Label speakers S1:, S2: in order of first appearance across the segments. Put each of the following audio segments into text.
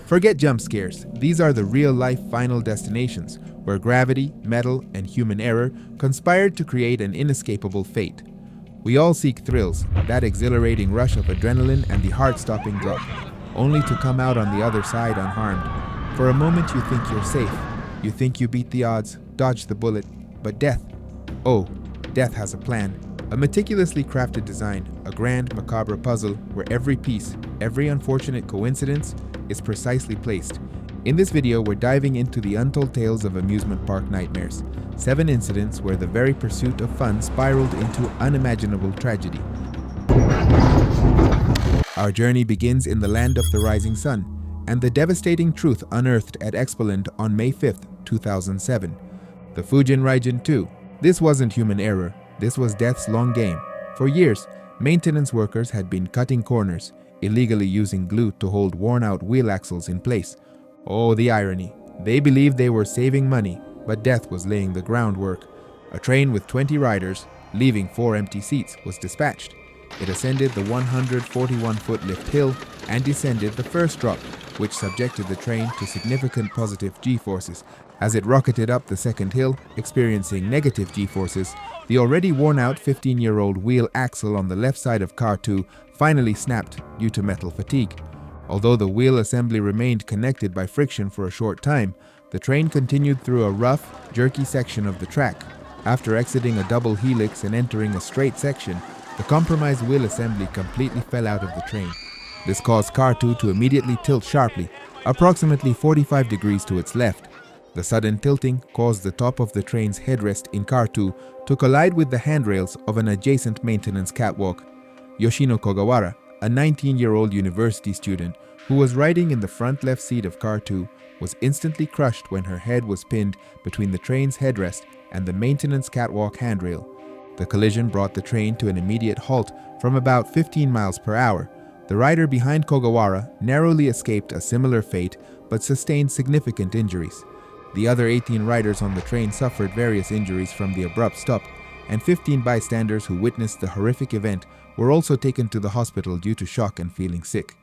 S1: Forget jump scares. These are the real-life final destinations, where gravity, metal, and human error conspired to create an inescapable fate. We all seek thrills, that exhilarating rush of adrenaline and the heart-stopping drop, only to come out on the other side unharmed. For a moment you think you're safe. You think you beat the odds, dodged the bullet, but death. Oh, death has a plan. A meticulously crafted design, a grand macabre puzzle where every piece, every unfortunate coincidence, is precisely placed. In this video, we're diving into the untold tales of amusement park nightmares. 7 incidents where the very pursuit of fun spiraled into unimaginable tragedy. Our journey begins in the land of the rising sun, and the devastating truth unearthed at Expoland on May 5th, 2007. The Fujin Raijin 2. This wasn't human error. This was death's long game. For years, maintenance workers had been cutting corners, illegally using glue to hold worn-out wheel axles in place. Oh, the irony. They believed they were saving money, but death was laying the groundwork. A train with 20 riders, leaving 4 empty seats, was dispatched. It ascended the 141-foot lift hill and descended the first drop, which subjected the train to significant positive G-forces. As it rocketed up the second hill, experiencing negative G-forces, the already worn-out 15-year-old wheel axle on the left side of car 2 finally snapped due to metal fatigue. Although the wheel assembly remained connected by friction for a short time, the train continued through a rough, jerky section of the track. After exiting a double helix and entering a straight section, the compromised wheel assembly completely fell out of the train. This caused car 2 to immediately tilt sharply, approximately 45 degrees to its left. The sudden tilting caused the top of the train's headrest in car 2 to collide with the handrails of an adjacent maintenance catwalk. Yoshino Kogawara, a 19-year-old university student who was riding in the front left seat of car 2, was instantly crushed when her head was pinned between the train's headrest and the maintenance catwalk handrail. The collision brought the train to an immediate halt from about 15 miles per hour. The rider behind Kogawara narrowly escaped a similar fate but sustained significant injuries. The other 18 riders on the train suffered various injuries from the abrupt stop, and 15 bystanders who witnessed the horrific event were also taken to the hospital due to shock and feeling sick.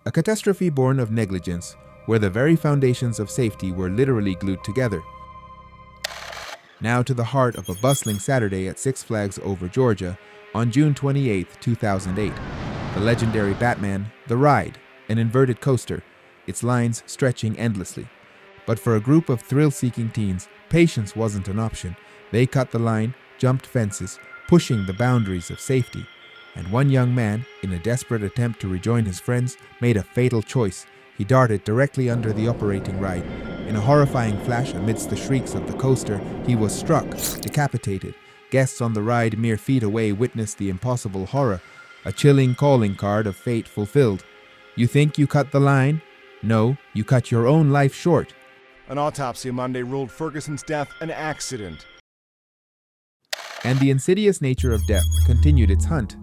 S1: A catastrophe born of negligence, where the very foundations of safety were literally glued together. Now to the heart of a bustling Saturday at Six Flags over Georgia on June 28, 2008. The legendary Batman, The Ride, an inverted coaster, its lines stretching endlessly. But for a group of thrill-seeking teens, patience wasn't an option. They cut the line, jumped fences, pushing the boundaries of safety. And one young man, in a desperate attempt to rejoin his friends, made a fatal choice. He darted directly under the operating ride. In a horrifying flash amidst the shrieks of the coaster, he was struck, decapitated. Guests on the ride mere feet away witnessed the impossible horror, a chilling calling card of fate fulfilled. You think you cut the line? No, you cut your own life short.
S2: An autopsy Monday ruled Ferguson's death an accident.
S1: And the insidious nature of death continued its hunt.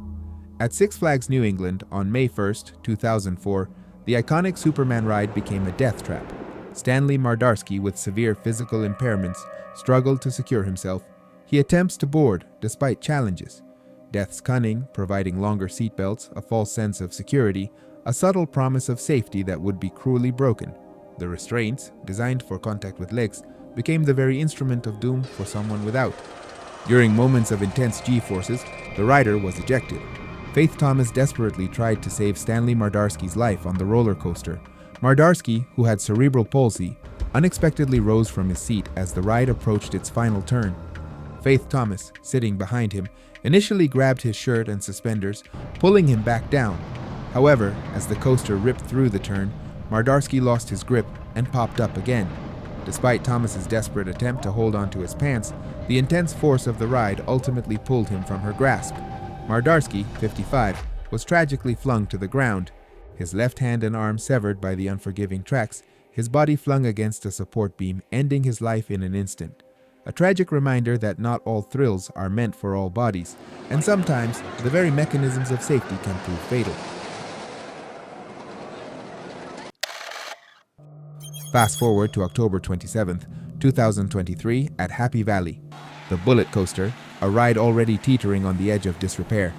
S1: At Six Flags New England on May 1st, 2004, the iconic Superman ride became a death trap. Stanley Mardarski, with severe physical impairments, struggled to secure himself. He attempts to board despite challenges. Death's cunning, providing longer seatbelts, a false sense of security, a subtle promise of safety that would be cruelly broken. The restraints, designed for contact with legs, became the very instrument of doom for someone without. During moments of intense G-forces, the rider was ejected. Faith Thomas desperately tried to save Stanley Mardarski's life on the roller coaster. Mardarski, who had cerebral palsy, unexpectedly rose from his seat as the ride approached its final turn. Faith Thomas, sitting behind him, initially grabbed his shirt and suspenders, pulling him back down. However, as the coaster ripped through the turn, Mardarski lost his grip and popped up again. Despite Thomas's desperate attempt to hold onto his pants, the intense force of the ride ultimately pulled him from her grasp. Mardarski, 55, was tragically flung to the ground. His left hand and arm severed by the unforgiving tracks, his body flung against a support beam, ending his life in an instant. A tragic reminder that not all thrills are meant for all bodies, and sometimes the very mechanisms of safety can prove fatal. Fast forward to October 27th, 2023 at Happy Valley. The Bullet Coaster, a ride already teetering on the edge of disrepair.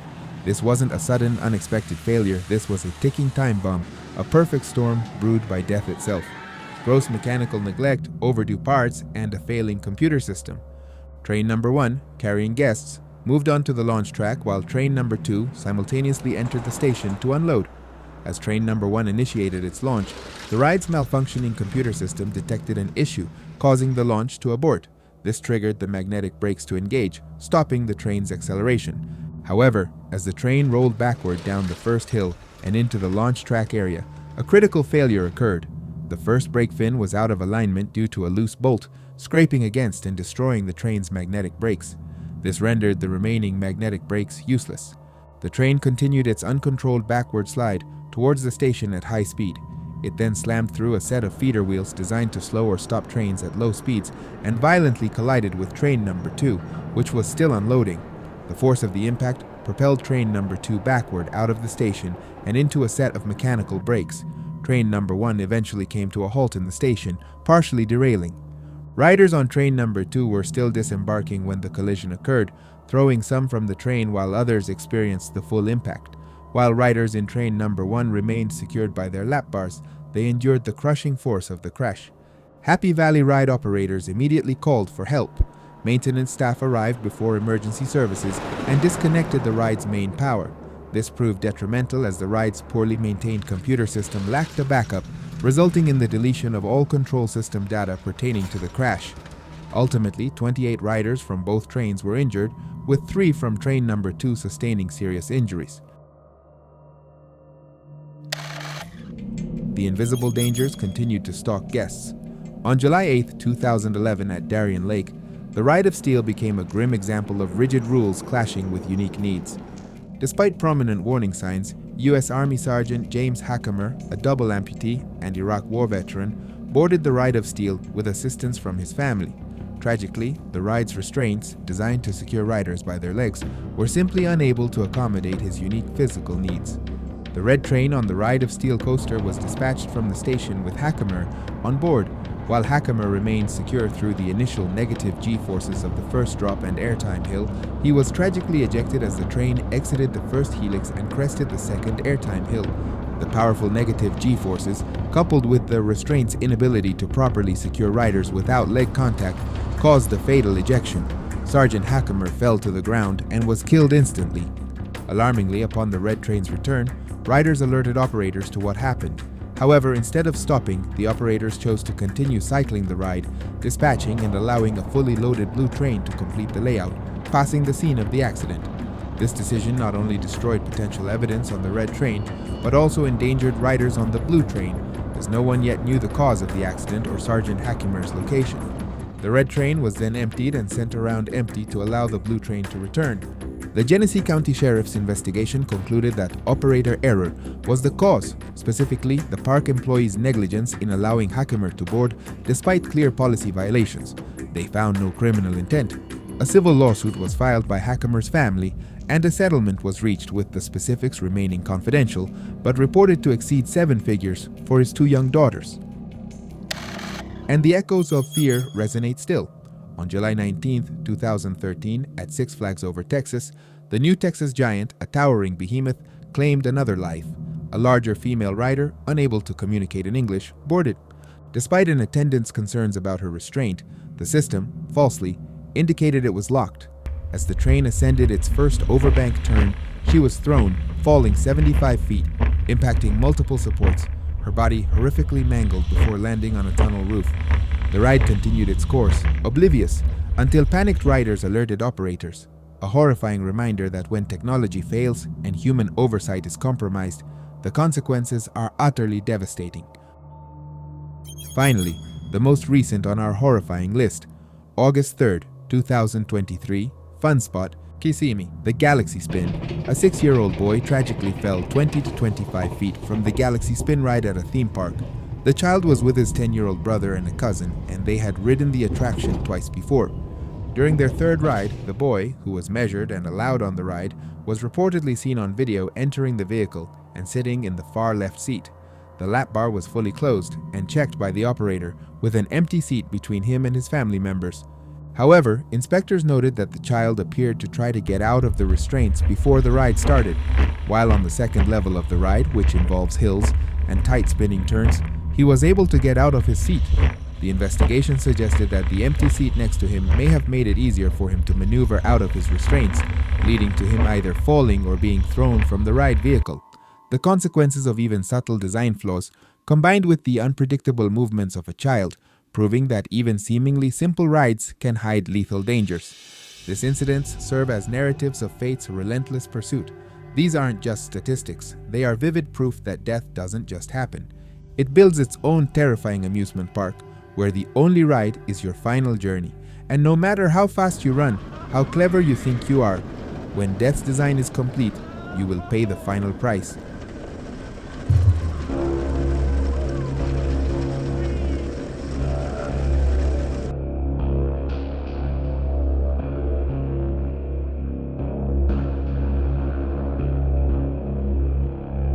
S1: This wasn't a sudden, unexpected failure, this was a ticking time bomb, a perfect storm brewed by death itself. Gross mechanical neglect, overdue parts, and a failing computer system. Train number 1, carrying guests, moved on to the launch track while train number 2 simultaneously entered the station to unload. As train number 1 initiated its launch, the ride's malfunctioning computer system detected an issue, causing the launch to abort. This triggered the magnetic brakes to engage, stopping the train's acceleration. However, as the train rolled backward down the first hill and into the launch track area, a critical failure occurred. The first brake fin was out of alignment due to a loose bolt, scraping against and destroying the train's magnetic brakes. This rendered the remaining magnetic brakes useless. The train continued its uncontrolled backward slide towards the station at high speed. It then slammed through a set of feeder wheels designed to slow or stop trains at low speeds and violently collided with train number 2, which was still unloading. The force of the impact propelled train number 2 backward out of the station and into a set of mechanical brakes. Train number 1 eventually came to a halt in the station, partially derailing. Riders on train number 2 were still disembarking when the collision occurred, throwing some from the train while others experienced the full impact. While riders in train number 1 remained secured by their lap bars, they endured the crushing force of the crash. Happy Valley ride operators immediately called for help. Maintenance staff arrived before emergency services and disconnected the ride's main power. This proved detrimental as the ride's poorly maintained computer system lacked a backup, resulting in the deletion of all control system data pertaining to the crash. Ultimately, 28 riders from both trains were injured, with 3 from train number 2 sustaining serious injuries. The invisible dangers continued to stalk guests. On July 8, 2011 at Darien Lake, the Ride of Steel became a grim example of rigid rules clashing with unique needs. Despite prominent warning signs, U.S. Army Sergeant James Hackemer, a double amputee and Iraq War veteran, boarded the Ride of Steel with assistance from his family. Tragically, the ride's restraints, designed to secure riders by their legs, were simply unable to accommodate his unique physical needs. The red train on the Ride of Steel coaster was dispatched from the station with Hackemer on board, while Hackemer remained secure through the initial negative G-forces of the first drop and airtime hill. He was tragically ejected as the train exited the first helix and crested the second airtime hill. The powerful negative G-forces, coupled with the restraint's inability to properly secure riders without leg contact, caused the fatal ejection. Sergeant Hackemer fell to the ground and was killed instantly. Alarmingly, upon the red train's return, riders alerted operators to what happened. However, instead of stopping, the operators chose to continue cycling the ride, dispatching and allowing a fully loaded blue train to complete the layout, passing the scene of the accident. This decision not only destroyed potential evidence on the red train, but also endangered riders on the blue train, as no one yet knew the cause of the accident or Sergeant Hackemer's location. The red train was then emptied and sent around empty to allow the blue train to return. The Genesee County Sheriff's investigation concluded that operator error was the cause, specifically the park employee's negligence in allowing Hackemer to board despite clear policy violations. They found no criminal intent. A civil lawsuit was filed by Hackemer's family, and a settlement was reached with the specifics remaining confidential, but reported to exceed 7 figures for his 2 young daughters. And the echoes of fear resonate still. On July 19, 2013, at Six Flags over Texas, the new Texas giant, a towering behemoth, claimed another life. A larger female rider, unable to communicate in English, boarded. Despite an attendant's concerns about her restraint, the system, falsely, indicated it was locked. As the train ascended its first overbank turn, she was thrown, falling 75 feet, impacting multiple supports, her body horrifically mangled before landing on a tunnel roof. The ride continued its course, oblivious, until panicked riders alerted operators. A horrifying reminder that when technology fails and human oversight is compromised, the consequences are utterly devastating. Finally, the most recent on our horrifying list, August 3rd, 2023, Fun Spot, Kissimmee, the Galaxy Spin. A 6-year-old boy tragically fell 20 to 25 feet from the Galaxy Spin ride at a theme park. The child was with his 10-year-old brother and a cousin, and they had ridden the attraction twice before. During their third ride, the boy, who was measured and allowed on the ride, was reportedly seen on video entering the vehicle and sitting in the far left seat. The lap bar was fully closed and checked by the operator, with an empty seat between him and his family members. However, inspectors noted that the child appeared to try to get out of the restraints before the ride started. While on the second level of the ride, which involves hills, and tight spinning turns, he was able to get out of his seat. The investigation suggested that the empty seat next to him may have made it easier for him to maneuver out of his restraints, leading to him either falling or being thrown from the ride vehicle. The consequences of even subtle design flaws, combined with the unpredictable movements of a child, proving that even seemingly simple rides can hide lethal dangers. These incidents serve as narratives of fate's relentless pursuit. These aren't just statistics, they are vivid proof that death doesn't just happen. It builds its own terrifying amusement park, where the only ride is your final journey. And no matter how fast you run, how clever you think you are, when death's design is complete, you will pay the final price.